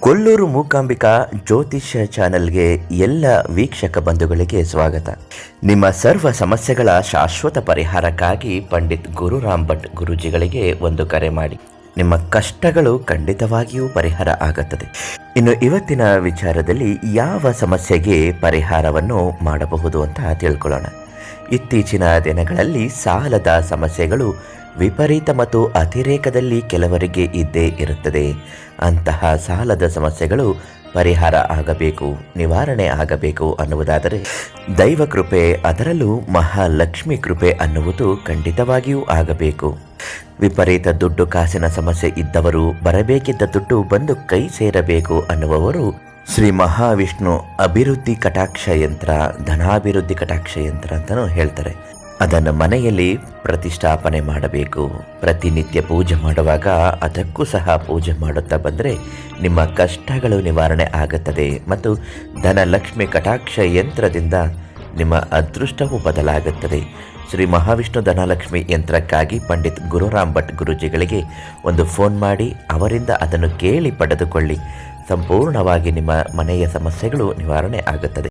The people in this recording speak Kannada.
ಕೊಲ್ಲೂರು ಮೂಕಾಂಬಿಕಾ ಜ್ಯೋತಿಷ್ಯ ಚಾನೆಲ್ಗೆ ಎಲ್ಲ ವೀಕ್ಷಕ ಬಂಧುಗಳಿಗೆ ಸ್ವಾಗತ. ನಿಮ್ಮ ಸರ್ವ ಸಮಸ್ಯೆಗಳ ಶಾಶ್ವತ ಪರಿಹಾರಕ್ಕಾಗಿ ಪಂಡಿತ್ ಗುರುರಾಮ್ ಭಟ್ ಗುರೂಜಿಗಳಿಗೆ ಒಂದು ಕರೆ ಮಾಡಿ. ನಿಮ್ಮ ಕಷ್ಟಗಳು ಖಂಡಿತವಾಗಿಯೂ ಪರಿಹಾರ ಆಗುತ್ತದೆ. ಇನ್ನು ಇವತ್ತಿನ ವಿಚಾರದಲ್ಲಿ ಯಾವ ಸಮಸ್ಯೆಗೆ ಪರಿಹಾರವನ್ನು ಮಾಡಬಹುದು ಅಂತ ತಿಳ್ಕೊಳ್ಳೋಣ. ಇತ್ತೀಚಿನ ದಿನಗಳಲ್ಲಿ ಸಾಲದ ಸಮಸ್ಯೆಗಳು ವಿಪರೀತ ಮತ್ತು ಅತಿರೇಕದಲ್ಲಿ ಕೆಲವರಿಗೆ ಇದ್ದೇ ಇರುತ್ತದೆ. ಅಂತಹ ಸಾಲದ ಸಮಸ್ಯೆಗಳು ಪರಿಹಾರ ಆಗಬೇಕು, ನಿವಾರಣೆ ಆಗಬೇಕು ಅನ್ನುವುದಾದರೆ ದೈವ ಕೃಪೆ, ಅದರಲ್ಲೂ ಮಹಾಲಕ್ಷ್ಮಿ ಕೃಪೆ ಅನ್ನುವುದು ಖಂಡಿತವಾಗಿಯೂ ಆಗಬೇಕು. ವಿಪರೀತ ದುಡ್ಡು ಕಾಸಿನ ಸಮಸ್ಯೆ ಇದ್ದವರು, ಬರಬೇಕಿದ್ದ ದುಡ್ಡು ಬಂದು ಕೈ ಸೇರಬೇಕು ಅನ್ನುವವರು ಶ್ರೀ ಮಹಾವಿಷ್ಣು ಅಭಿವೃದ್ಧಿ ಕಟಾಕ್ಷ ಯಂತ್ರ, ಧನಾಭಿವೃದ್ಧಿ ಕಟಾಕ್ಷ ಯಂತ್ರ ಅಂತಲೂ ಹೇಳ್ತಾರೆ. ಅದನ್ನು ಮನೆಯಲ್ಲಿ ಪ್ರತಿಷ್ಠಾಪನೆ ಮಾಡಬೇಕು. ಪ್ರತಿನಿತ್ಯ ಪೂಜೆ ಮಾಡುವಾಗ ಅದಕ್ಕೂ ಸಹ ಪೂಜೆ ಮಾಡುತ್ತಾ ಬಂದರೆ ನಿಮ್ಮ ಕಷ್ಟಗಳು ನಿವಾರಣೆ ಆಗುತ್ತದೆ ಮತ್ತು ಧನಲಕ್ಷ್ಮಿ ಕಟಾಕ್ಷ ಯಂತ್ರದಿಂದ ನಿಮ್ಮ ಅದೃಷ್ಟವೂ ಬದಲಾಗುತ್ತದೆ. ಶ್ರೀ ಮಹಾವಿಷ್ಣು ಧನಲಕ್ಷ್ಮಿ ಯಂತ್ರಕ್ಕಾಗಿ ಪಂಡಿತ್ ಗುರುರಾಮ್ ಭಟ್ ಗುರೂಜಿಗಳಿಗೆ ಒಂದು ಫೋನ್ ಮಾಡಿ ಅವರಿಂದ ಅದನ್ನು ಕೇಳಿ ಪಡೆದುಕೊಳ್ಳಿ. ಸಂಪೂರ್ಣವಾಗಿ ನಿಮ್ಮ ಮನೆಯ ಸಮಸ್ಯೆಗಳು ನಿವಾರಣೆ ಆಗುತ್ತದೆ.